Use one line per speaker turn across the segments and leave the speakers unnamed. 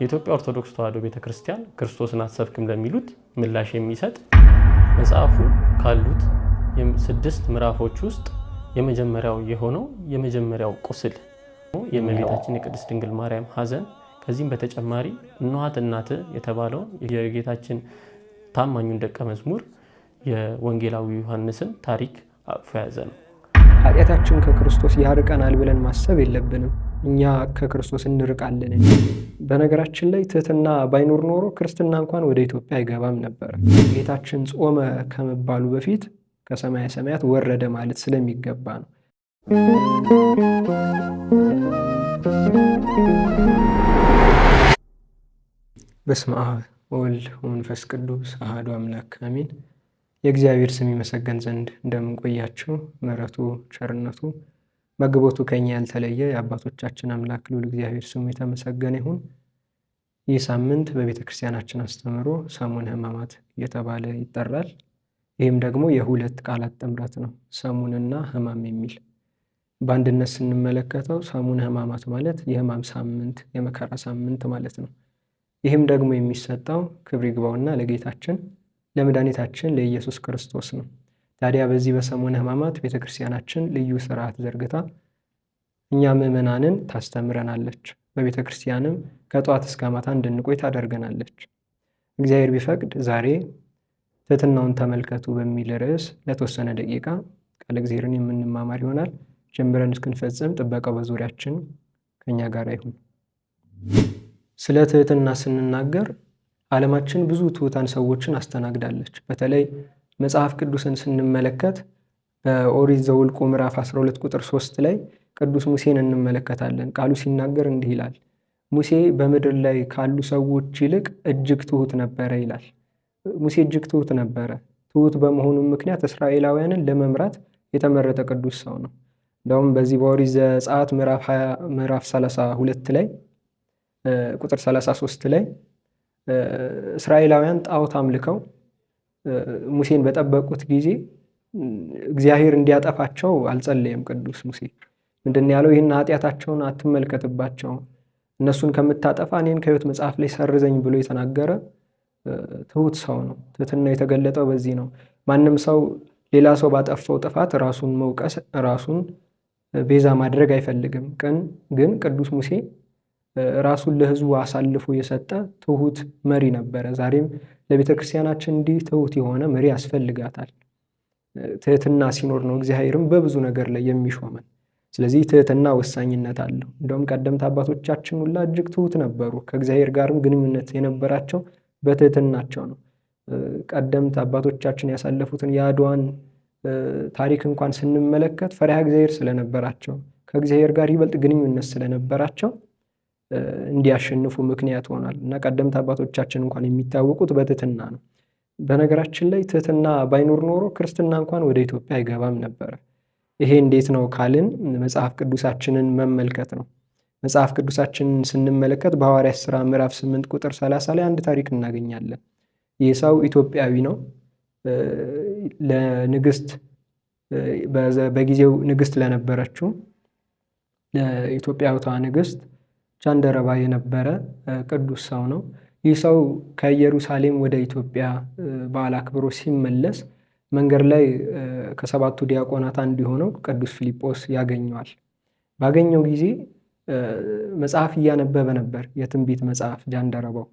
የኢትዮጵያ ኦርቶዶክስ ተዋሕዶ ቤተክርስቲያን ክርስቶስን አትሰብክም ለሚሉት ምላሽ የሚሰጥ መጽሐፉ ካሉት 6 ምዕራፎች ውስጥ የመጀመሪያው የሆነው የመጀመሪያው ቁስል የእመቤታችን የቅድስት ድንግል ማርያም ሐዘን፣ ከዚህም በተጨማሪ እነኋት እናት የተባለው የጌታችን ታማኙን ደቀ መዝሙር የወንጌላዊ ዮሐንስን ታሪክ አቅፎ ያዘ ነው።
ኃጢአታችን ከክርስቶስ ያርቀናል ብለን ማሰብ የለብንም። እኛ ከክርስቶስ እንርቃለን። በነገራችን ላይ ትህትና ባይኖር ኖሮ ክርስትና እንኳን ወደ ኢትዮጵያ አይገባም ነበር። ጌታችን ጾመ ከመባሉ በፊት ከሰማየ ሰማያት ወረደ ማለት ስለሚገባ ነው። በስመ አብ ወወልድ ወመንፈስ ቅዱስ አሐዱ አምላክ አሜን። የእግዚአብሔር ስም ይመሰገን ዘንድ እንደምንቆያችሁ ምሕረቱ ቸርነቱ መግቦቱ ከኛ ያልተለየ የአባቶቻችን አምላክ ልዑል እግዚአብሔር ስሙ የተመሰገነ ይሁን። ይህ ሳምንት በቤተ ክርስቲያናችን አስተምህሮ ሰሙነ ሕማማት እየተባለ ይጠራል። ይህም ደግሞ የሁለት ቃላት ጥምረት ነው፣ ሰሙንና ሕማም የሚል። በአንድነት ስንመለከተው ሰሙነ ሕማማት ማለት የሕማም ሳምንት፣ የመከራ ሳምንት ማለት ነው። ይህም ደግሞ የሚሰጠው ክብር ይግባውና ለጌታችን ለመድኃኒታችን ለኢየሱስ ክርስቶስ ነው። ታዲያ በዚህ በሰሙነ ሕማማት ቤተክርስቲያናችን ልዩ ስርዓት ዘርግታ እኛ ምዕመናንን ታስተምረናለች። በቤተክርስቲያንም ከጠዋት እስከ ማታ እንድንቆይ ታደርገናለች። እግዚአብሔር ቢፈቅድ ዛሬ ትሕትናውን ተመልከቱ በሚል ርዕስ ለተወሰነ ደቂቃ ቃለ እግዚአብሔርን የምንማማር ይሆናል። ጀምረን እስክንፈጽም ጥበቃው በዙሪያችን ከኛ ጋር ይሁን። ስለ ትሕትና ስንናገር ዓለማችን ብዙ ትሑታን ሰዎችን አስተናግዳለች። በተለይ መጽሐፍ ቅዱስን ስንመለከት በኦሪት ዘኍልቍ ምዕራፍ 12 ቁጥር 3 ላይ ቅዱስ ሙሴን እንመለከታለን። ቃሉ ሲናገር እንዲህ ይላል፣ ሙሴ በምድር ላይ ካሉ ሰዎች ይልቅ እጅግ ትሑት ነበረ ይላል። ሙሴ እጅግ ትሑት ነበረ። ትሑት በመሆኑም ምክንያት እስራኤላውያንን ለመምራት የተመረጠ ቅዱስ ሰው ነው። እንደውም በዚህ በኦሪት ዘጸአት ምዕራፍ 32 ላይ ቁጥር 33 ላይ እስራኤላውያን ጣዖት አምልከው ሙሴን በጠበቁት ጊዜ እግዚአብሔር እንዲያጠፋቸው አልጸለየም። ቅዱስ ሙሴ ምንድን ያለው? ይህን ኃጢአታቸውን አትመልከትባቸው፣ እነሱን ከምታጠፋ እኔን ከሕይወት መጽሐፍ ላይ ሰርዘኝ ብሎ የተናገረ ትሑት ሰው ነው። ትሕትና የተገለጠው በዚህ ነው። ማንም ሰው ሌላ ሰው ባጠፋው ጥፋት ራሱን መውቀስ፣ ራሱን ቤዛ ማድረግ አይፈልግም። ግን ቅዱስ ሙሴ ራሱን ለሕዝቡ አሳልፎ የሰጠ ትሑት መሪ ነበረ። ዛሬም ለቤተ ክርስቲያናችን እንዲህ ትሑት የሆነ መሪ ያስፈልጋታል። ትሕትና ሲኖር ነው እግዚአብሔርም በብዙ ነገር ላይ የሚሾመን። ስለዚህ ትሕትና ወሳኝነት አለው። እንደውም ቀደምት አባቶቻችን ሁላ እጅግ ትሑት ነበሩ። ከእግዚአብሔር ጋርም ግንኙነት የነበራቸው በትሕትናቸው ነው። ቀደምት አባቶቻችን ያሳለፉትን የአድዋን ታሪክ እንኳን ስንመለከት ፈሪሃ እግዚአብሔር ስለነበራቸው፣ ከእግዚአብሔር ጋር ይበልጥ ግንኙነት ስለነበራቸው እንዲያሸንፉ ምክንያት ሆኗል። እና ቀደምት አባቶቻችን እንኳን የሚታወቁት በትሕትና ነው። በነገራችን ላይ ትሕትና ባይኖር ኖሮ ክርስትና እንኳን ወደ ኢትዮጵያ አይገባም ነበረ። ይሄ እንዴት ነው ካልን መጽሐፍ ቅዱሳችንን መመልከት ነው። መጽሐፍ ቅዱሳችንን ስንመለከት በሐዋርያት ሥራ ምዕራፍ 8 ቁጥር 30 ላይ አንድ ታሪክ እናገኛለን። ይህ ሰው ኢትዮጵያዊ ነው። ለንግስት በጊዜው ንግስት ለነበረችው ለኢትዮጵያዊቷ ንግስት ጃንደረባ የነበረ ቅዱስ ሰው ነው። ይህ ሰው ከኢየሩሳሌም ወደ ኢትዮጵያ በዓል አክብሮ ሲመለስ መንገድ ላይ ከሰባቱ ዲያቆናት አንዱ የሆነው ቅዱስ ፊልጶስ ያገኘዋል። ባገኘው ጊዜ መጽሐፍ እያነበበ ነበር፣ የትንቢት መጽሐፍ ጃንደረባው።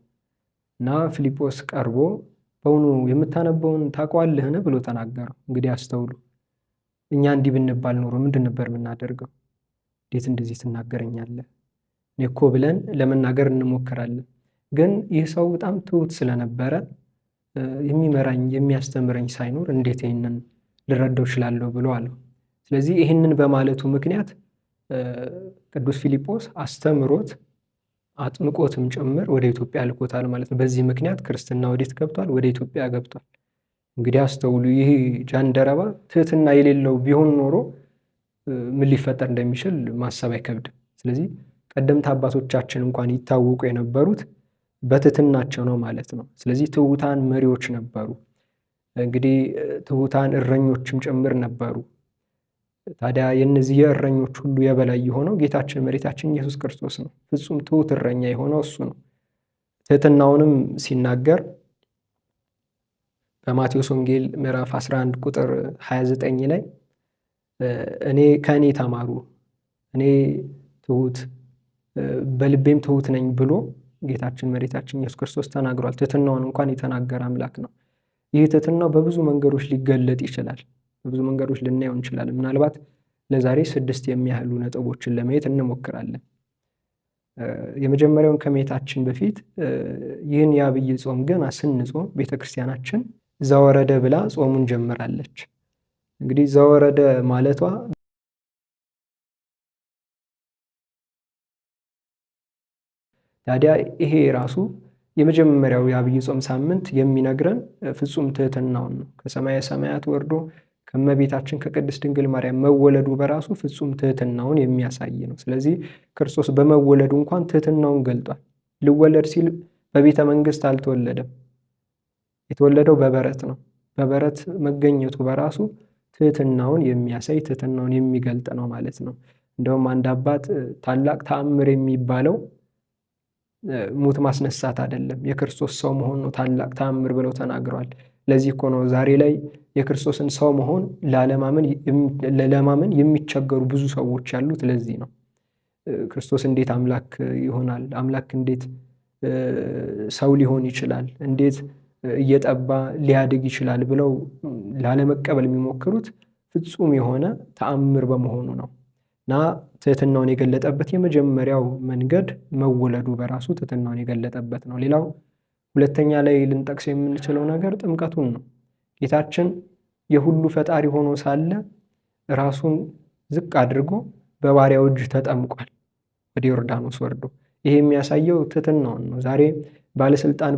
እና ፊልጶስ ቀርቦ በውኑ የምታነበውን ታውቀዋለህን ብሎ ተናገረው። እንግዲህ አስተውሉ። እኛ እንዲህ ብንባል ኖሮ ምንድን ነበር የምናደርገው? እንዴት እንደዚህ ትናገረኛለህ እኔ እኮ ብለን ለመናገር እንሞክራለን። ግን ይህ ሰው በጣም ትሑት ስለነበረ የሚመራኝ የሚያስተምረኝ ሳይኖር እንዴት ይህንን ልረዳው እችላለሁ ብሎ አለው። ስለዚህ ይህንን በማለቱ ምክንያት ቅዱስ ፊልጶስ አስተምሮት አጥምቆትም ጭምር ወደ ኢትዮጵያ ልኮታል ማለት ነው። በዚህ ምክንያት ክርስትና ወዴት ገብቷል? ወደ ኢትዮጵያ ገብቷል። እንግዲህ አስተውሉ። ይህ ጃንደረባ ትሕትና የሌለው ቢሆን ኖሮ ምን ሊፈጠር እንደሚችል ማሰብ አይከብድም። ስለዚህ ቀደምት አባቶቻችን እንኳን ይታወቁ የነበሩት በትሕትናቸው ነው ማለት ነው። ስለዚህ ትሑታን መሪዎች ነበሩ። እንግዲህ ትሑታን እረኞችም ጭምር ነበሩ። ታዲያ የእነዚህ የእረኞች ሁሉ የበላይ የሆነው ጌታችን መድኃኒታችን ኢየሱስ ክርስቶስ ነው። ፍጹም ትሑት እረኛ የሆነው እሱ ነው። ትህትናውንም ሲናገር በማቴዎስ ወንጌል ምዕራፍ 11 ቁጥር 29 ላይ ከእኔ ተማሩ እኔ ትሁት በልቤም ትሁት ነኝ ብሎ ጌታችን መድኃኒታችን ኢየሱስ ክርስቶስ ተናግሯል። ትህትናውን እንኳን የተናገረ አምላክ ነው። ይህ ትህትናው በብዙ መንገዶች ሊገለጥ ይችላል። በብዙ መንገዶች ልናየው እንችላለን። ምናልባት ለዛሬ 6 የሚያህሉ ነጥቦችን ለማየት እንሞክራለን። የመጀመሪያውን ከማየታችን በፊት ይህን የዐቢይ ጾም ገና ስንጾም ቤተክርስቲያናችን ዘወረደ ብላ ጾሙን ጀምራለች። እንግዲህ ዘወረደ ማለቷ ታዲያ ይሄ ራሱ የመጀመሪያው የዐቢይ ጾም ሳምንት የሚነግረን ፍጹም ትህትናውን ነው። ከሰማየ ሰማያት ወርዶ ከእመቤታችን ከቅድስት ድንግል ማርያም መወለዱ በራሱ ፍጹም ትህትናውን የሚያሳይ ነው። ስለዚህ ክርስቶስ በመወለዱ እንኳን ትህትናውን ገልጧል። ልወለድ ሲል በቤተ መንግስት አልተወለደም። የተወለደው በበረት ነው። በበረት መገኘቱ በራሱ ትህትናውን የሚያሳይ ትህትናውን የሚገልጥ ነው ማለት ነው። እንደውም አንድ አባት ታላቅ ተአምር የሚባለው ሙት ማስነሳት አይደለም፣ የክርስቶስ ሰው መሆን ነው ታላቅ ተአምር ብለው ተናግረዋል። ለዚህ እኮ ነው ዛሬ ላይ የክርስቶስን ሰው መሆን ለማመን የሚቸገሩ ብዙ ሰዎች ያሉት። ለዚህ ነው ክርስቶስ እንዴት አምላክ ይሆናል? አምላክ እንዴት ሰው ሊሆን ይችላል? እንዴት እየጠባ ሊያድግ ይችላል? ብለው ላለመቀበል የሚሞክሩት ፍጹም የሆነ ተአምር በመሆኑ ነው። እና ትህትናውን የገለጠበት የመጀመሪያው መንገድ መወለዱ በራሱ ትህትናውን የገለጠበት ነው። ሌላው ሁለተኛ ላይ ልንጠቅሰው የምንችለው ነገር ጥምቀቱን ነው። ጌታችን የሁሉ ፈጣሪ ሆኖ ሳለ ራሱን ዝቅ አድርጎ በባሪያው እጅ ተጠምቋል ወደ ዮርዳኖስ ወርዶ። ይሄ የሚያሳየው ትህትናውን ነው። ዛሬ ባለስልጣን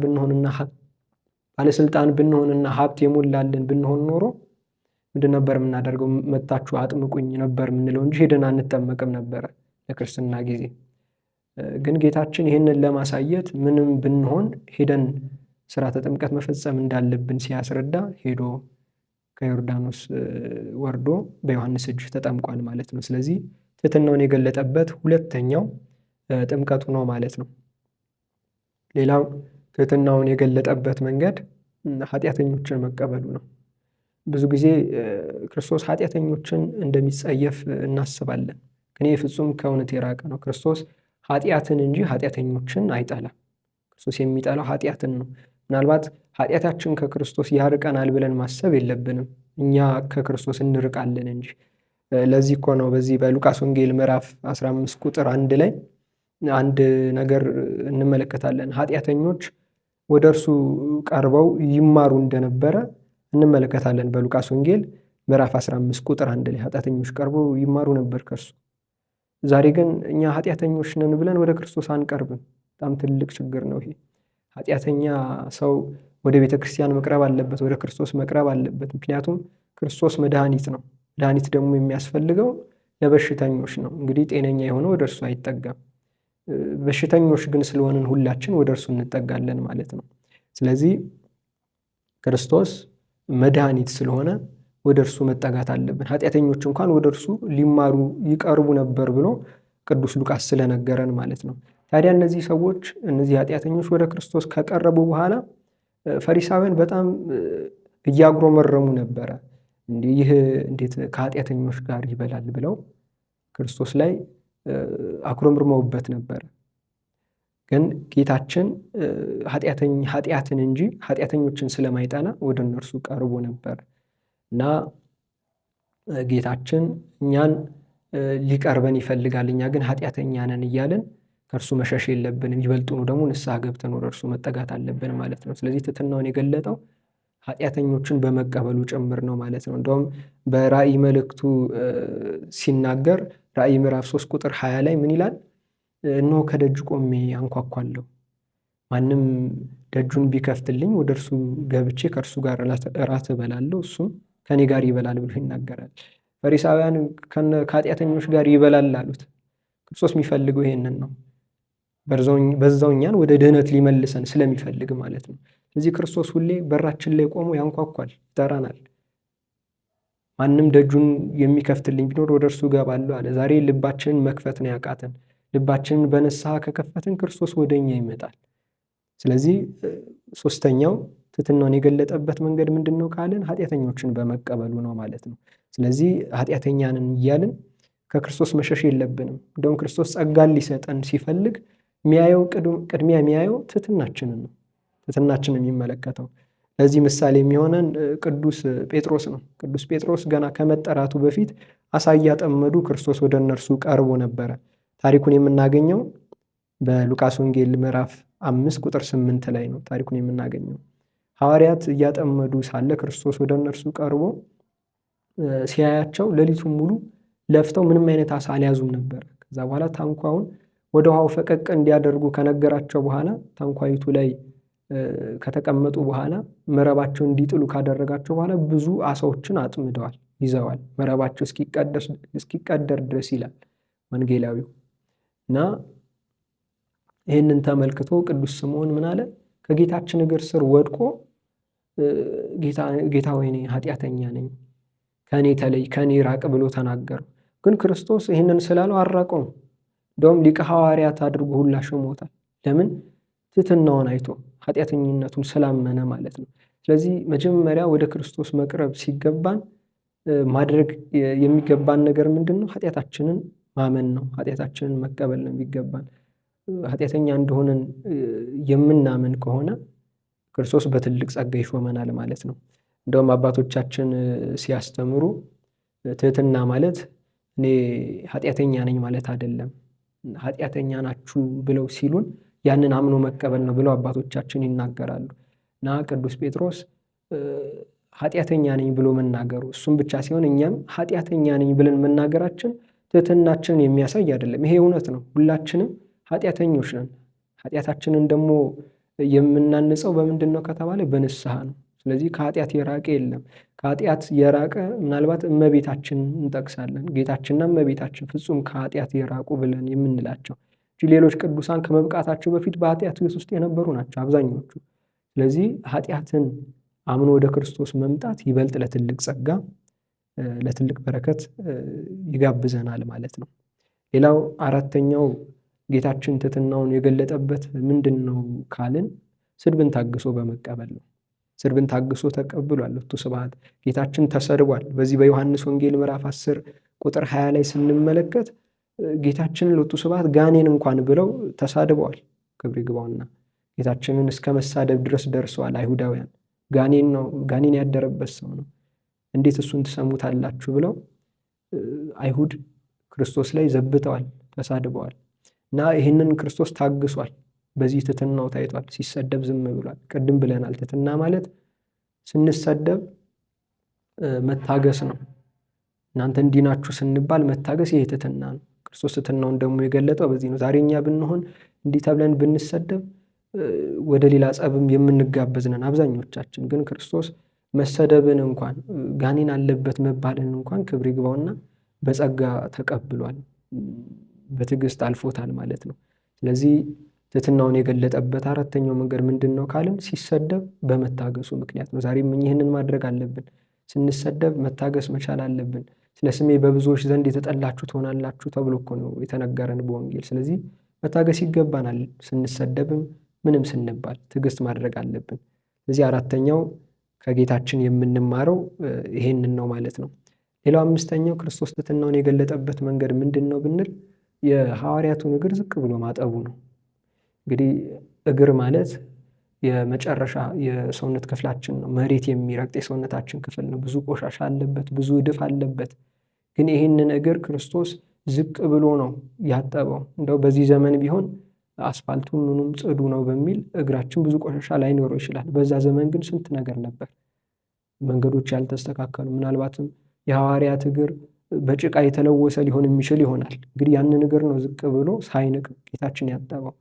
ብንሆንና ሀብት የሞላልን ብንሆን ኖሮ ምንድን ነበር የምናደርገው? መታችሁ አጥምቁኝ ነበር የምንለው እንጂ ሄደን አንጠመቅም ነበረ ለክርስትና ጊዜ። ግን ጌታችን ይህንን ለማሳየት ምንም ብንሆን ሄደን ሥርዓተ ጥምቀት መፈጸም እንዳለብን ሲያስረዳ ሄዶ ከዮርዳኖስ ወርዶ በዮሐንስ እጅ ተጠምቋል ማለት ነው። ስለዚህ ትህትናውን የገለጠበት ሁለተኛው ጥምቀቱ ነው ማለት ነው። ሌላው ትህትናውን የገለጠበት መንገድ ኃጢአተኞችን መቀበሉ ነው። ብዙ ጊዜ ክርስቶስ ኃጢአተኞችን እንደሚጸየፍ እናስባለን። ግን ይህ ፍጹም ከእውነት የራቀ ነው። ክርስቶስ ኃጢአትን እንጂ ኃጢአተኞችን አይጠላም። ክርስቶስ የሚጠላው ኃጢአትን ነው። ምናልባት ኃጢአታችን ከክርስቶስ ያርቀናል ብለን ማሰብ የለብንም። እኛ ከክርስቶስ እንርቃለን እንጂ። ለዚህ እኮ ነው በዚህ በሉቃስ ወንጌል ምዕራፍ 15 ቁጥር 1 ላይ አንድ ነገር እንመለከታለን። ኃጢአተኞች ወደ እርሱ ቀርበው ይማሩ እንደነበረ እንመለከታለን። በሉቃስ ወንጌል ምዕራፍ 15 ቁጥር 1 ላይ ኃጢአተኞች ቀርበው ይማሩ ነበር ከእርሱ። ዛሬ ግን እኛ ኃጢአተኞች ነን ብለን ወደ ክርስቶስ አንቀርብም። በጣም ትልቅ ችግር ነው ይሄ። ኃጢአተኛ ሰው ወደ ቤተ ክርስቲያን መቅረብ አለበት፣ ወደ ክርስቶስ መቅረብ አለበት። ምክንያቱም ክርስቶስ መድኃኒት ነው። መድኃኒት ደግሞ የሚያስፈልገው ለበሽተኞች ነው። እንግዲህ ጤነኛ የሆነ ወደ እርሱ አይጠጋም። በሽተኞች ግን ስለሆንን ሁላችን ወደ እርሱ እንጠጋለን ማለት ነው። ስለዚህ ክርስቶስ መድኃኒት ስለሆነ ወደ እርሱ መጠጋት አለብን። ኃጢአተኞች እንኳን ወደ እርሱ ሊማሩ ይቀርቡ ነበር ብሎ ቅዱስ ሉቃስ ስለነገረን ማለት ነው። ታዲያ እነዚህ ሰዎች እነዚህ ኃጢአተኞች ወደ ክርስቶስ ከቀረቡ በኋላ ፈሪሳውያን በጣም እያጉረመረሙ ነበረ። ይህ እንዴት ከኃጢአተኞች ጋር ይበላል ብለው ክርስቶስ ላይ አጉረምርመውበት ነበረ። ግን ጌታችን ኃጢአትን እንጂ ኃጢአተኞችን ስለማይጠላ ወደ እነርሱ ቀርቦ ነበር እና ጌታችን እኛን ሊቀርበን ይፈልጋል። እኛ ግን ኃጢአተኛ ነን እያለን ከእርሱ መሸሽ የለብንም። ይበልጡኑ ደግሞ ንስሐ ገብተን ወደ እርሱ መጠጋት አለብን ማለት ነው። ስለዚህ ትሕትናውን የገለጠው ኃጢአተኞችን በመቀበሉ ጭምር ነው ማለት ነው። እንደውም በራእይ መልእክቱ ሲናገር ራእይ ምዕራፍ 3 ቁጥር 20 ላይ ምን ይላል? እነሆ ከደጅ ቆሜ አንኳኳለሁ፣ ማንም ደጁን ቢከፍትልኝ ወደ እርሱ ገብቼ ከእርሱ ጋር እራት እበላለሁ፣ እሱም ከኔ ጋር ይበላል ብሎ ይናገራል። ፈሪሳውያን ከኃጢአተኞች ጋር ይበላል አሉት። ክርስቶስ የሚፈልገው ይሄንን ነው። በዛው እኛን ወደ ድህነት ሊመልሰን ስለሚፈልግ ማለት ነው። ስለዚህ ክርስቶስ ሁሌ በራችን ላይ ቆሞ ያንኳኳል፣ ይጠራናል። ማንም ደጁን የሚከፍትልኝ ቢኖር ወደ እርሱ እገባለሁ አለ። ዛሬ ልባችንን መክፈት ነው ያቃተን። ልባችንን በንስሐ ከከፈትን ክርስቶስ ወደ እኛ ይመጣል። ስለዚህ ሶስተኛው ትሕትናውን የገለጠበት መንገድ ምንድን ነው ካልን ኃጢአተኞችን በመቀበሉ ነው ማለት ነው። ስለዚህ ኃጢአተኛንን እያልን ከክርስቶስ መሸሽ የለብንም። እንደውም ክርስቶስ ጸጋን ሊሰጠን ሲፈልግ ቅድሚያ የሚያየው ትሕትናችንን ነው። ትሕትናችንን የሚመለከተው ለዚህ ምሳሌ የሚሆነን ቅዱስ ጴጥሮስ ነው። ቅዱስ ጴጥሮስ ገና ከመጠራቱ በፊት አሳ እያጠመዱ ክርስቶስ ወደ እነርሱ ቀርቦ ነበረ። ታሪኩን የምናገኘው በሉቃስ ወንጌል ምዕራፍ 5 ቁጥር 8 ላይ ነው ታሪኩን የምናገኘው። ሐዋርያት እያጠመዱ ሳለ ክርስቶስ ወደ እነርሱ ቀርቦ ሲያያቸው ሌሊቱን ሙሉ ለፍተው ምንም አይነት አሳ አልያዙም ነበር። ከዛ በኋላ ታንኳውን ወደ ውሃው ፈቀቅ እንዲያደርጉ ከነገራቸው በኋላ ታንኳይቱ ላይ ከተቀመጡ በኋላ መረባቸውን እንዲጥሉ ካደረጋቸው በኋላ ብዙ አሳዎችን አጥምደዋል፣ ይዘዋል። መረባቸው እስኪቀደር ድረስ ይላል ወንጌላዊው። እና ይህንን ተመልክቶ ቅዱስ ስምዖን ምን አለ? ከጌታችን እግር ስር ወድቆ ጌታ ሆይ እኔ ኃጢአተኛ ነኝ፣ ከእኔ ተለይ፣ ከእኔ ራቅ ብሎ ተናገረው። ግን ክርስቶስ ይህንን ስላለው አልራቀውም። እንደውም ሊቀ ሐዋርያት አድርጎ ሁላ ሾሞታል። ለምን? ትሕትናውን አይቶ ኃጢአተኝነቱን ስላመነ ማለት ነው። ስለዚህ መጀመሪያ ወደ ክርስቶስ መቅረብ ሲገባን ማድረግ የሚገባን ነገር ምንድን ነው? ኃጢአታችንን ማመን ነው። ኃጢአታችንን መቀበል ነው የሚገባን። ኃጢአተኛ እንደሆነን የምናምን ከሆነ ክርስቶስ በትልቅ ጸጋ ይሾመናል ማለት ነው። እንደውም አባቶቻችን ሲያስተምሩ ትሕትና ማለት እኔ ኃጢአተኛ ነኝ ማለት አይደለም፣ ኃጢአተኛ ናችሁ ብለው ሲሉን ያንን አምኖ መቀበል ነው ብለው አባቶቻችን ይናገራሉ። እና ቅዱስ ጴጥሮስ ኃጢአተኛ ነኝ ብሎ መናገሩ እሱም ብቻ ሲሆን እኛም ኃጢአተኛ ነኝ ብለን መናገራችን ትሕትናችንን የሚያሳይ አይደለም። ይሄ እውነት ነው። ሁላችንም ኃጢአተኞች ነን። ኃጢአታችንን ደግሞ የምናንጸው በምንድን ነው ከተባለ በንስሐ ነው። ስለዚህ ከኃጢአት የራቀ የለም። ከኃጢአት የራቀ ምናልባት እመቤታችን እንጠቅሳለን። ጌታችንና እመቤታችን ፍጹም ከኃጢአት የራቁ ብለን የምንላቸው እንጂ ሌሎች ቅዱሳን ከመብቃታቸው በፊት በኃጢአት ውስጥ የነበሩ ናቸው አብዛኞቹ። ስለዚህ ኃጢአትን አምኖ ወደ ክርስቶስ መምጣት ይበልጥ ለትልቅ ጸጋ፣ ለትልቅ በረከት ይጋብዘናል ማለት ነው። ሌላው አራተኛው ጌታችን ትሕትናውን የገለጠበት ምንድን ነው ካልን ስድብን ታግሶ በመቀበል ነው። ስድብን ታግሶ ተቀብሏል። ሎቱ ስብሐት። ጌታችን ተሰድቧል። በዚህ በዮሐንስ ወንጌል ምዕራፍ 10 ቁጥር 20 ላይ ስንመለከት ጌታችንን ሎቱ ስብሐት ጋኔን እንኳን ብለው ተሳድበዋል። ክብር ይግባውና ጌታችንን እስከ መሳደብ ድረስ ደርሰዋል። አይሁዳውያን ጋኔን ያደረበት ሰው ነው፣ እንዴት እሱን ትሰሙታላችሁ ብለው አይሁድ ክርስቶስ ላይ ዘብተዋል፣ ተሳድበዋል። እና ይህንን ክርስቶስ ታግሷል። በዚህ ትሕትናው ታይቷል። ሲሰደብ ዝም ብሏል። ቅድም ብለናል። ትሕትና ማለት ስንሰደብ መታገስ ነው። እናንተ እንዲህ ናችሁ ስንባል መታገስ ይሄ ትሕትና ነው። ክርስቶስ ትሕትናውን ደግሞ የገለጠው በዚህ ነው። ዛሬ እኛ ብንሆን እንዲህ ተብለን ብንሰደብ ወደ ሌላ ጸብም የምንጋበዝ ነን አብዛኞቻችን። ግን ክርስቶስ መሰደብን እንኳን ጋኔን አለበት መባልን እንኳን ክብር ይግባውና በጸጋ ተቀብሏል፣ በትዕግስት አልፎታል ማለት ነው። ስለዚህ ትሕትናውን የገለጠበት አራተኛው መንገድ ምንድን ነው ካልን ሲሰደብ በመታገሱ ምክንያት ነው። ዛሬም ይህንን ማድረግ አለብን። ስንሰደብ መታገስ መቻል አለብን። ስለ ስሜ በብዙዎች ዘንድ የተጠላችሁ ትሆናላችሁ ተብሎ እኮ ነው የተነገረን በወንጌል። ስለዚህ መታገስ ይገባናል። ስንሰደብም ምንም ስንባል ትዕግስት ማድረግ አለብን። ስለዚህ አራተኛው ከጌታችን የምንማረው ይሄንን ነው ማለት ነው። ሌላው አምስተኛው ክርስቶስ ትሕትናውን የገለጠበት መንገድ ምንድን ነው ብንል የሐዋርያቱን እግር ዝቅ ብሎ ማጠቡ ነው። እንግዲህ እግር ማለት የመጨረሻ የሰውነት ክፍላችን ነው። መሬት የሚረግጥ የሰውነታችን ክፍል ነው። ብዙ ቆሻሻ አለበት፣ ብዙ እድፍ አለበት። ግን ይህንን እግር ክርስቶስ ዝቅ ብሎ ነው ያጠበው። እንደው በዚህ ዘመን ቢሆን አስፋልቱ ምኑም ጽዱ ነው በሚል እግራችን ብዙ ቆሻሻ ላይኖረው ይችላል። በዛ ዘመን ግን ስንት ነገር ነበር። መንገዶች ያልተስተካከሉ፣ ምናልባትም የሐዋርያት እግር በጭቃ የተለወሰ ሊሆን የሚችል ይሆናል። እንግዲህ ያንን እግር ነው ዝቅ ብሎ ሳይንቅ ጌታችን ያጠበው።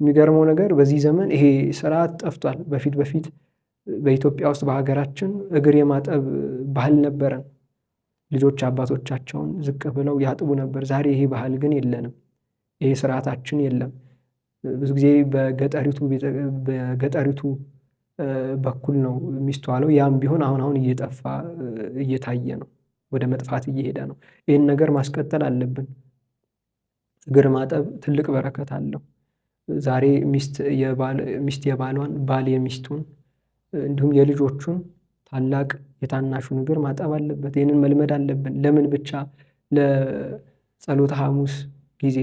የሚገርመው ነገር በዚህ ዘመን ይሄ ስርዓት ጠፍቷል። በፊት በኢትዮጵያ ውስጥ በሀገራችን እግር የማጠብ ባህል ነበረን። ልጆች አባቶቻቸውን ዝቅ ብለው ያጥቡ ነበር። ዛሬ ይሄ ባህል ግን የለንም። ይሄ ስርዓታችን የለም። ብዙ ጊዜ በገጠሪቱ በኩል ነው የሚስተዋለው። ያም ቢሆን አሁን እየጠፋ እየታየ ነው፣ ወደ መጥፋት እየሄደ ነው። ይህን ነገር ማስቀጠል አለብን። እግር ማጠብ ትልቅ በረከት አለው። ዛሬ ሚስት የባሏን፣ ባል የሚስቱን እንዲሁም የልጆቹን ታላቅ የታናሹን እግር ማጠብ አለበት። ይህንን መልመድ አለብን። ለምን ብቻ ለጸሎተ ሐሙስ ጊዜ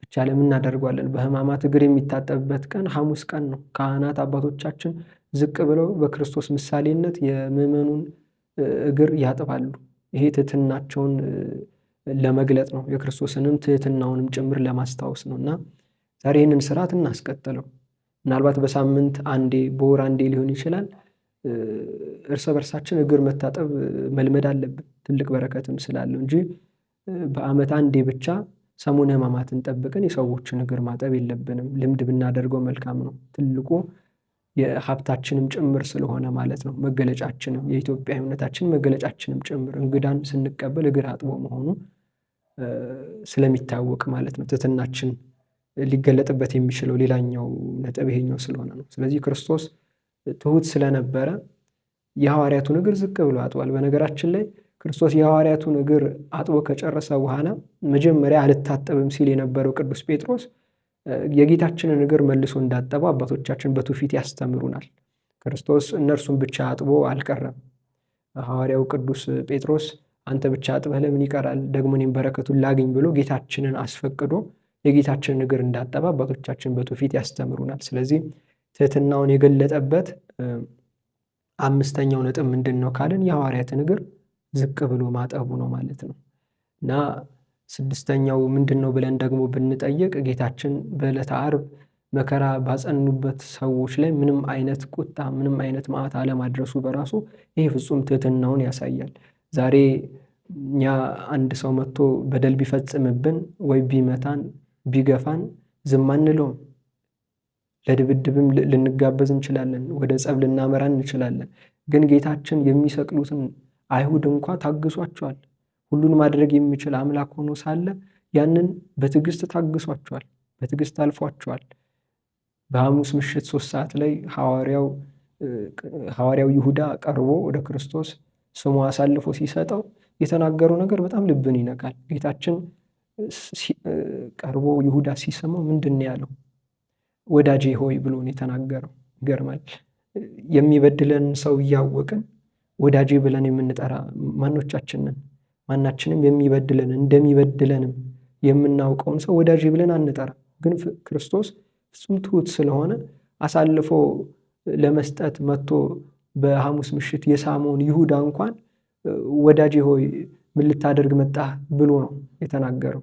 ብቻ ለምን እናደርጓለን? በሕማማት እግር የሚታጠብበት ቀን ሐሙስ ቀን ነው። ካህናት አባቶቻችን ዝቅ ብለው በክርስቶስ ምሳሌነት የምዕመኑን እግር ያጥባሉ። ይሄ ትሕትናቸውን ለመግለጥ ነው፣ የክርስቶስንም ትሕትናውንም ጭምር ለማስታወስ ነው። እና ዛሬ ይህንን ስርዓት እናስቀጥለው። ምናልባት በሳምንት አንዴ፣ በወር አንዴ ሊሆን ይችላል። እርስ በርሳችን እግር መታጠብ መልመድ አለብን፣ ትልቅ በረከትም ስላለው እንጂ በዓመት አንዴ ብቻ ሰሙነ ሕማማትን ጠብቀን የሰዎችን እግር ማጠብ የለብንም። ልምድ ብናደርገው መልካም ነው። ትልቁ የሀብታችንም ጭምር ስለሆነ ማለት ነው። መገለጫችንም የኢትዮጵያዊነታችን መገለጫችንም ጭምር እንግዳን ስንቀበል እግር አጥቦ መሆኑ ስለሚታወቅ ማለት ነው። ትሕትናችን ሊገለጥበት የሚችለው ሌላኛው ነጥብ ይሄኛው ስለሆነ ነው። ስለዚህ ክርስቶስ ትሑት ስለነበረ የሐዋርያቱን እግር ዝቅ ብሎ አጥቧል። በነገራችን ላይ ክርስቶስ የሐዋርያቱን እግር አጥቦ ከጨረሰ በኋላ መጀመሪያ አልታጠብም ሲል የነበረው ቅዱስ ጴጥሮስ የጌታችንን እግር መልሶ እንዳጠበው አባቶቻችን በትውፊት ያስተምሩናል። ክርስቶስ እነርሱን ብቻ አጥቦ አልቀረም። ሐዋርያው ቅዱስ ጴጥሮስ አንተ ብቻ አጥበህ ለምን ይቀራል? ደግሞ እኔም በረከቱን ላግኝ ብሎ ጌታችንን አስፈቅዶ የጌታችንን እግር እንዳጠበ አባቶቻችን በትውፊት ያስተምሩናል። ስለዚህ ትሕትናውን የገለጠበት አምስተኛው ነጥብ ምንድን ነው ካልን የሐዋርያትን እግር ዝቅ ብሎ ማጠቡ ነው ማለት ነው። እና ስድስተኛው ምንድን ነው ብለን ደግሞ ብንጠይቅ ጌታችን በዕለተ ዓርብ መከራ ባጸኑበት ሰዎች ላይ ምንም አይነት ቁጣ፣ ምንም አይነት መዓት አለማድረሱ በራሱ ይህ ፍጹም ትሕትናውን ያሳያል። ዛሬ እኛ አንድ ሰው መጥቶ በደል ቢፈጽምብን ወይ ቢመታን ቢገፋን ዝም አንለውም። ለድብድብም ልንጋበዝ እንችላለን፣ ወደ ጸብ ልናመራ እንችላለን። ግን ጌታችን የሚሰቅሉትን አይሁድ እንኳ ታግሷቸዋል። ሁሉን ማድረግ የሚችል አምላክ ሆኖ ሳለ ያንን በትዕግስት ታግሷቸዋል፣ በትዕግስት አልፏቸዋል። በሐሙስ ምሽት 3 ሰዓት ላይ ሐዋርያው ይሁዳ ቀርቦ ወደ ክርስቶስ ስሙ አሳልፎ ሲሰጠው የተናገረው ነገር በጣም ልብን ይነካል። ጌታችን ቀርቦ ይሁዳ ሲሰማው ምንድን ነው ያለው? ወዳጄ ሆይ ብሎ ነው የተናገረው። ይገርማል። የሚበድለን ሰው እያወቅን ወዳጄ ብለን የምንጠራ ማኖቻችንን? ማናችንም የሚበድለን እንደሚበድለንም የምናውቀውን ሰው ወዳጄ ብለን አንጠራ። ግን ክርስቶስ ፍጹም ትሑት ስለሆነ አሳልፎ ለመስጠት መጥቶ በሐሙስ ምሽት የሳመውን ይሁዳ እንኳን ወዳጄ ሆይ ምን ልታደርግ መጣህ ብሎ ነው የተናገረው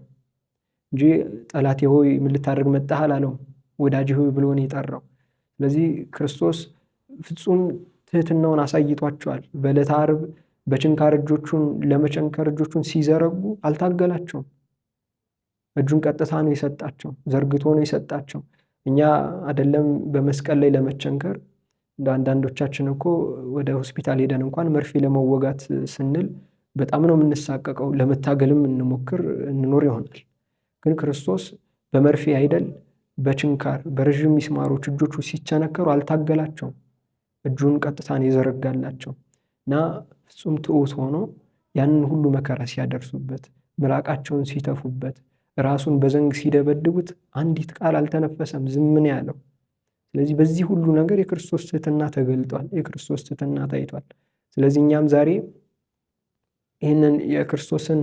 እንጂ ጠላቴ ሆይ ምን ልታደርግ መጣህ አላለውም። ወዳጄ ሆይ ብሎ ነው የጠራው። ስለዚህ ክርስቶስ ፍጹም ትሕትናውን አሳይቷቸዋል። በዕለተ ዓርብ በችንካር እጆቹን ለመቸንከር እጆቹን ሲዘረጉ አልታገላቸውም። እጁን ቀጥታ ነው የሰጣቸው፣ ዘርግቶ ነው የሰጣቸው። እኛ አይደለም በመስቀል ላይ ለመቸንከር እንደ አንዳንዶቻችን እኮ ወደ ሆስፒታል ሄደን እንኳን መርፌ ለመወጋት ስንል በጣም ነው የምንሳቀቀው። ለመታገልም እንኖር ይሆናል። ግን ክርስቶስ በመርፌ አይደል በችንካር በረዥም ሚስማሮች እጆቹ ሲቸነከሩ አልታገላቸውም። እጁን ቀጥታን የዘረጋላቸው እና ፍጹም ትሑት ሆኖ ያንን ሁሉ መከራ ሲያደርሱበት፣ ምራቃቸውን ሲተፉበት፣ ራሱን በዘንግ ሲደበድቡት አንዲት ቃል አልተነፈሰም፣ ዝም ነው ያለው። ስለዚህ በዚህ ሁሉ ነገር የክርስቶስ ትሕትና ተገልጧል፣ የክርስቶስ ትሕትና ታይቷል። ስለዚህ እኛም ዛሬ ይህንን የክርስቶስን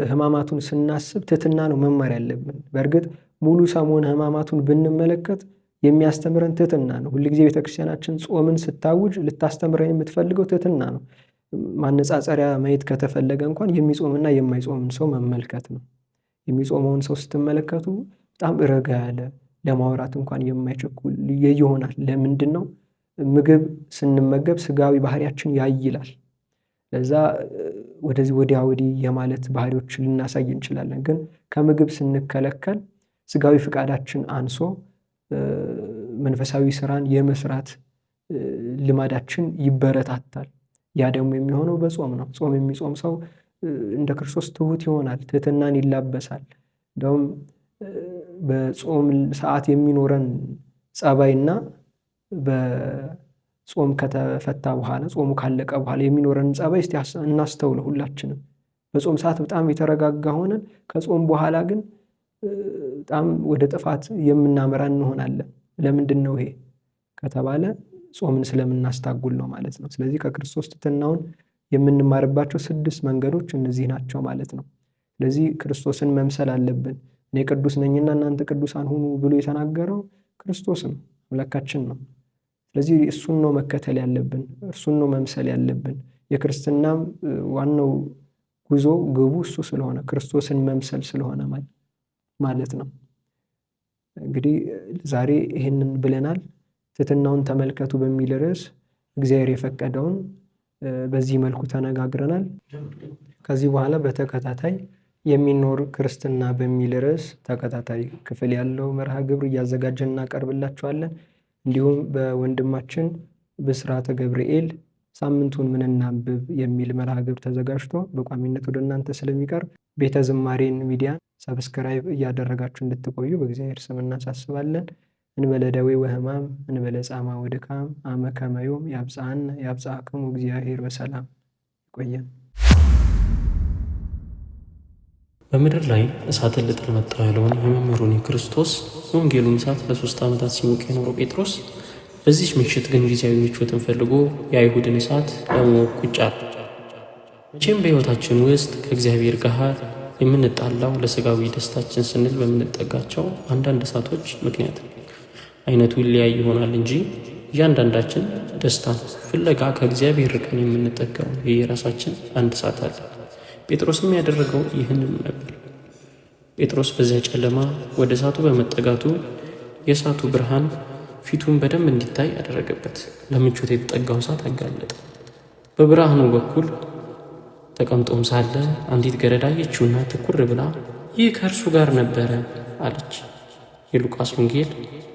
ሕማማቱን ስናስብ ትሕትና ነው መማር ያለብን። በእርግጥ ሙሉ ሰሙነ ሕማማቱን ብንመለከት የሚያስተምረን ትሕትና ነው። ሁልጊዜ ቤተክርስቲያናችን ጾምን ስታውጅ ልታስተምረን የምትፈልገው ትሕትና ነው። ማነጻጸሪያ ማየት ከተፈለገ እንኳን የሚጾምና የማይጾምን ሰው መመልከት ነው። የሚጾመውን ሰው ስትመለከቱ በጣም ረጋ ያለ፣ ለማውራት እንኳን የማይቸኩል ይሆናል። ለምንድን ነው? ምግብ ስንመገብ ስጋዊ ባህሪያችን ያይላል። ለዛ ወደዚህ ወዲያ ወዲህ የማለት ባህሪዎች ልናሳይ እንችላለን። ግን ከምግብ ስንከለከል ስጋዊ ፍቃዳችን አንሶ መንፈሳዊ ስራን የመስራት ልማዳችን ይበረታታል። ያ ደግሞ የሚሆነው በጾም ነው። ጾም የሚጾም ሰው እንደ ክርስቶስ ትሑት ይሆናል፣ ትሕትናን ይላበሳል። እንደውም በጾም ሰዓት የሚኖረን ጸባይና በጾም ከተፈታ በኋላ ጾሙ ካለቀ በኋላ የሚኖረን ጸባይ እስቲ እናስተውለው ሁላችንም። በጾም ሰዓት በጣም የተረጋጋ ሆነን ከጾም በኋላ ግን በጣም ወደ ጥፋት የምናመራ እንሆናለን። ለምንድን ነው ይሄ ከተባለ ጾምን ስለምናስታጉል ነው ማለት ነው። ስለዚህ ከክርስቶስ ትሕትናውን የምንማርባቸው 6 መንገዶች እነዚህ ናቸው ማለት ነው። ስለዚህ ክርስቶስን መምሰል አለብን። እኔ ቅዱስ ነኝና እናንተ ቅዱሳን ሁኑ ብሎ የተናገረው ክርስቶስን አምላካችን ነው። ስለዚህ እሱን ነው መከተል ያለብን፣ እርሱን ነው መምሰል ያለብን። የክርስትናም ዋናው ጉዞ ግቡ እሱ ስለሆነ ክርስቶስን መምሰል ስለሆነ ማለት ነው። እንግዲህ ዛሬ ይህንን ብለናል። ትሕትናውን ተመልከቱ በሚል ርዕስ እግዚአብሔር የፈቀደውን በዚህ መልኩ ተነጋግረናል። ከዚህ በኋላ በተከታታይ የሚኖር ክርስትና በሚል ርዕስ ተከታታይ ክፍል ያለው መርሃ ግብር እያዘጋጀን እናቀርብላችኋለን። እንዲሁም በወንድማችን ብስራተ ገብርኤል ሳምንቱን ምን እናንብብ የሚል መርሃ ግብር ተዘጋጅቶ በቋሚነት ወደ እናንተ ስለሚቀርብ ቤተ ዝማሬን ሚዲያን ሰብስክራይብ እያደረጋችሁ እንድትቆዩ በእግዚአብሔር ስም እናሳስባለን። እንበለ ደዌ ወሕማም እንበለ ጻማ ወድካም አመ ከመ ዮም ያብጽሐነ ያብጽሐክሙ እግዚአብሔር በሰላም። ይቆየን።
በምድር ላይ እሳትን ልጥል መጣሁ ያለውን የመምህሩን የክርስቶስ ወንጌሉን እሳት ለ3 ዓመታት ሲሞቅ የኖረው ጴጥሮስ በዚች ምሽት ግን ጊዜያዊ ምቾትን ፈልጎ የአይሁድን እሳት ለመሞቅ ቁጭ አለ። መቼም በሕይወታችን ውስጥ ከእግዚአብሔር ጋር የምንጣላው ለሥጋዊ ደስታችን ስንል በምንጠጋቸው አንዳንድ እሳቶች ምክንያት አይነቱ ይለያይ ይሆናል እንጂ እያንዳንዳችን ደስታን ፍለጋ ከእግዚአብሔር ርቀን የምንጠጋው የየራሳችን አንድ እሳት አለ። ጴጥሮስም ያደረገው ይህንን ነበር። ጴጥሮስ በዚያ ጨለማ ወደ እሳቱ በመጠጋቱ የእሳቱ ብርሃን ፊቱን በደንብ እንዲታይ ያደረገበት፣ ለምቾት የተጠጋው እሳት አጋለጠ። በብርሃኑ በኩል ተቀምጦም ሳለ አንዲት ገረድ አየችውና ትኩር ብላ ይህ ከእርሱ ጋር ነበረ አለች። የሉቃስ ወንጌል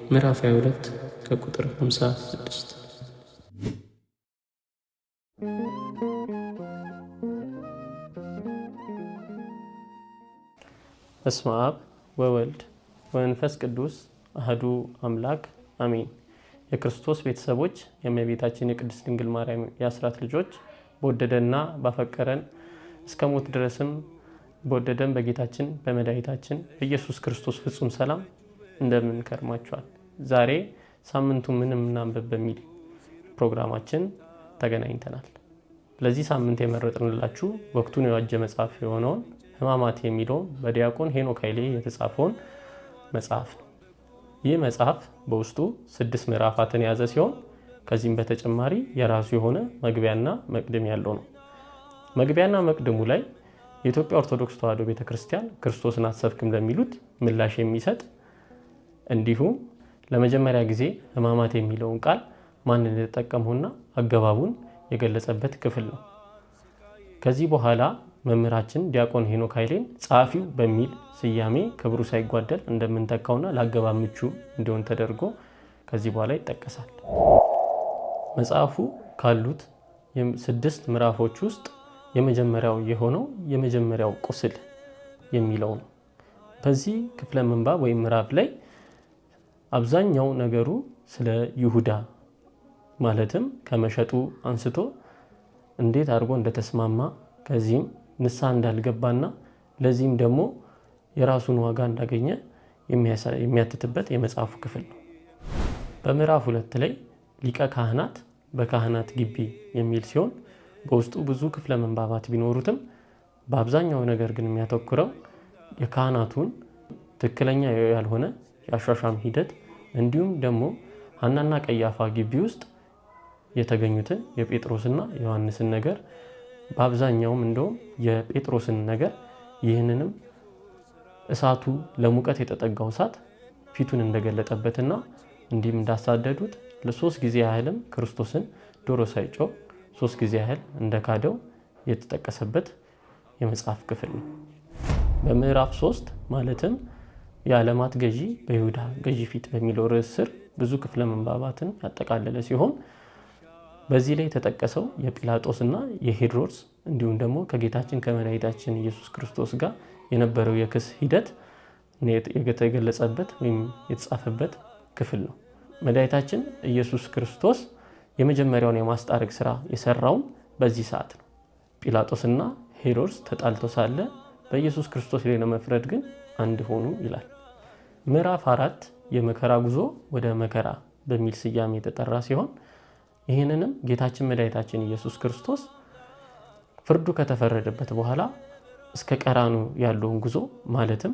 ምዕራፍ 22 ከቁጥር 56። በስመ አብ ወወልድ ወመንፈስ ቅዱስ አሐዱ አምላክ አሜን። የክርስቶስ ቤተሰቦች፣ የእመቤታችን የቅድስት ድንግል ማርያም የአስራት ልጆች፣ በወደደና ባፈቀረን እስከ ሞት ድረስም በወደደን በጌታችን በመድኃኒታችን በኢየሱስ ክርስቶስ ፍጹም ሰላም እንደምን ከርማችኋል? ዛሬ ሳምንቱ ምን እናንብብ በሚል ፕሮግራማችን ተገናኝተናል። ለዚህ ሳምንት የመረጥንላችሁ ወቅቱን የዋጀ መጽሐፍ የሆነውን ሕማማት የሚለውን በዲያቆን ሄኖክ ኃይሌ የተጻፈውን መጽሐፍ ነው። ይህ መጽሐፍ በውስጡ 6 ምዕራፋትን የያዘ ሲሆን ከዚህም በተጨማሪ የራሱ የሆነ መግቢያና መቅድም ያለው ነው። መግቢያና መቅድሙ ላይ የኢትዮጵያ ኦርቶዶክስ ተዋሕዶ ቤተክርስቲያን ክርስቶስን አትሰብክም ለሚሉት ምላሽ የሚሰጥ እንዲሁም ለመጀመሪያ ጊዜ ሕማማት የሚለውን ቃል ማን እንደተጠቀመውና አገባቡን የገለጸበት ክፍል ነው። ከዚህ በኋላ መምህራችን ዲያቆን ሄኖክ ኃይሌን ጸሐፊው በሚል ስያሜ ክብሩ ሳይጓደል እንደምንተካውና ለአገባብ ምቹ እንዲሆን ተደርጎ ከዚህ በኋላ ይጠቀሳል። መጽሐፉ ካሉት 6 ምዕራፎች ውስጥ የመጀመሪያው የሆነው የመጀመሪያው ቁስል የሚለው ነው። በዚህ ክፍለ ምንባብ ወይም ምዕራፍ ላይ አብዛኛው ነገሩ ስለ ይሁዳ ማለትም ከመሸጡ አንስቶ እንዴት አድርጎ እንደተስማማ ከዚህም ንስሐ እንዳልገባና ለዚህም ደግሞ የራሱን ዋጋ እንዳገኘ የሚያትትበት የመጽሐፉ ክፍል ነው። በምዕራፍ 2 ላይ ሊቀ ካህናት በካህናት ግቢ የሚል ሲሆን በውስጡ ብዙ ክፍለ መንባባት ቢኖሩትም በአብዛኛው ነገር ግን የሚያተኩረው የካህናቱን ትክክለኛ ያልሆነ የአሿሿም ሂደት እንዲሁም ደግሞ ሐናና ቀያፋ ግቢ ውስጥ የተገኙትን የጴጥሮስና ዮሐንስን ነገር በአብዛኛውም እንደውም የጴጥሮስን ነገር ይህንንም እሳቱ ለሙቀት የተጠጋው እሳት ፊቱን እንደገለጠበትና እንዲህም እንዳሳደዱት ለ3 ጊዜ ያህልም ክርስቶስን ዶሮ ሳይጮህ 3 ጊዜ ያህል እንደካደው የተጠቀሰበት የመጽሐፍ ክፍል ነው። በምዕራፍ 3 ማለትም የዓለማት ገዢ በይሁዳ ገዢ ፊት በሚለው ርዕስ ስር ብዙ ክፍለ መንባባትን ያጠቃለለ ሲሆን በዚህ ላይ የተጠቀሰው የጲላጦስና የሄሮድስ እንዲሁም ደግሞ ከጌታችን ከመድኃኒታችን ኢየሱስ ክርስቶስ ጋር የነበረው የክስ ሂደት የተገለጸበት ወይም የተጻፈበት ክፍል ነው። መድኃኒታችን ኢየሱስ ክርስቶስ የመጀመሪያውን የማስታረቅ ስራ የሰራውም በዚህ ሰዓት ነው። ጲላጦስና ሄሮድስ ተጣልቶ ሳለ በኢየሱስ ክርስቶስ ላይ ለመፍረድ ግን አንድ ሆኑ ይላል። ምዕራፍ 4 የመከራ ጉዞ ወደ መከራ በሚል ስያሜ የተጠራ ሲሆን ይህንንም ጌታችን መድኃኒታችን ኢየሱስ ክርስቶስ ፍርዱ ከተፈረደበት በኋላ እስከ ቀራንዮ ያለውን ጉዞ ማለትም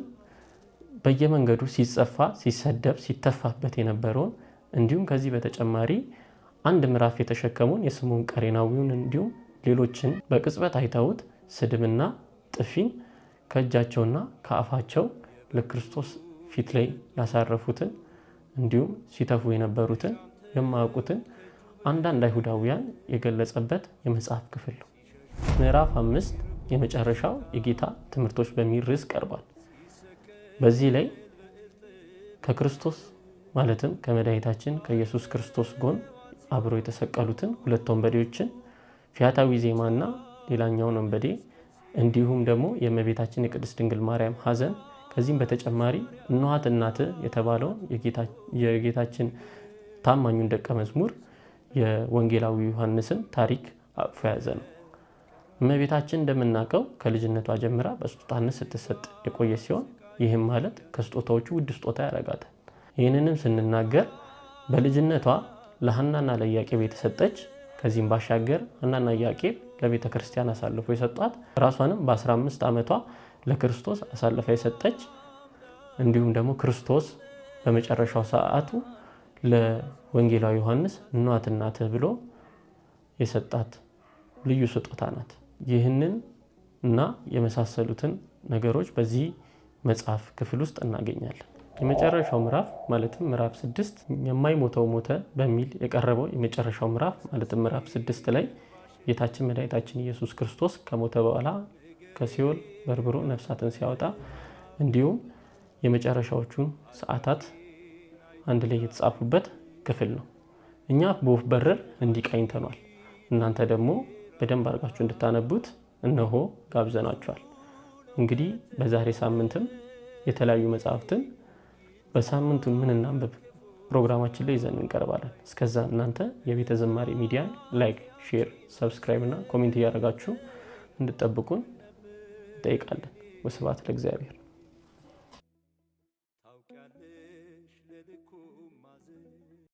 በየመንገዱ ሲጸፋ፣ ሲሰደብ፣ ሲተፋበት የነበረውን እንዲሁም ከዚህ በተጨማሪ አንድ ምዕራፍ የተሸከመውን የስምዖን ቀሬናዊውን እንዲሁም ሌሎችን በቅጽበት አይተውት ስድብና ጥፊን ከእጃቸውና ከአፋቸው ለክርስቶስ ፊት ላይ ያሳረፉትን እንዲሁም ሲተፉ የነበሩትን የማያውቁትን አንዳንድ አይሁዳውያን የገለጸበት የመጽሐፍ ክፍል ነው። ምዕራፍ 5 የመጨረሻው የጌታ ትምህርቶች በሚል ርዕስ ቀርቧል። በዚህ ላይ ከክርስቶስ ማለትም ከመድኃኒታችን ከኢየሱስ ክርስቶስ ጎን አብሮ የተሰቀሉትን ሁለት ወንበዴዎችን ፊያታዊ ዜማና ሌላኛውን ወንበዴ እንዲሁም ደግሞ የእመቤታችን የቅድስት ድንግል ማርያም ሐዘን ከዚህም በተጨማሪ እነኋት እናትህ የተባለውን የጌታችን ታማኙን ደቀ መዝሙር የወንጌላዊ ዮሐንስን ታሪክ አቅፎ የያዘ ነው። እመቤታችን እንደምናውቀው ከልጅነቷ ጀምራ በስጦታነት ስትሰጥ የቆየ ሲሆን ይህም ማለት ከስጦታዎቹ ውድ ስጦታ ያደርጋታል። ይህንንም ስንናገር በልጅነቷ ለሐናና ለኢያቄም የተሰጠች ከዚህም ባሻገር ሐናና ኢያቄም ለቤተ ክርስቲያን አሳልፎ የሰጧት ራሷንም በ15 ዓመቷ ለክርስቶስ አሳልፋ የሰጠች እንዲሁም ደግሞ ክርስቶስ በመጨረሻው ሰዓቱ ለወንጌላዊ ዮሐንስ እነኋት እናትህ ብሎ የሰጣት ልዩ ስጦታ ናት። ይህንን እና የመሳሰሉትን ነገሮች በዚህ መጽሐፍ ክፍል ውስጥ እናገኛለን። የመጨረሻው ምዕራፍ ማለትም ምዕራፍ 6 የማይሞተው ሞተ በሚል የቀረበው የመጨረሻው ምዕራፍ ማለትም ምዕራፍ 6 ላይ ጌታችን መድኃኒታችን ኢየሱስ ክርስቶስ ከሞተ በኋላ ከሲኦል በርብሮ ነፍሳትን ሲያወጣ እንዲሁም የመጨረሻዎቹን ሰዓታት አንድ ላይ የተጻፉበት ክፍል ነው። እኛ በወፍ በረር እንዲቃኝተኗል። እናንተ ደግሞ በደንብ አድርጋችሁ እንድታነቡት እነሆ ጋብዘናችኋል። እንግዲህ በዛሬ ሳምንትም የተለያዩ መጽሐፍትን በሳምንቱን ምን እናንብብ ፕሮግራማችን ላይ ይዘን እንቀርባለን። እስከዛ እናንተ የቤተ ዘማሪ ሚዲያን ላይክ፣ ሼር፣ ሰብስክራይብ እና ኮሜንት እያደረጋችሁ እንድጠብቁን እንጠይቃለን። ወስብሐት ለእግዚአብሔር።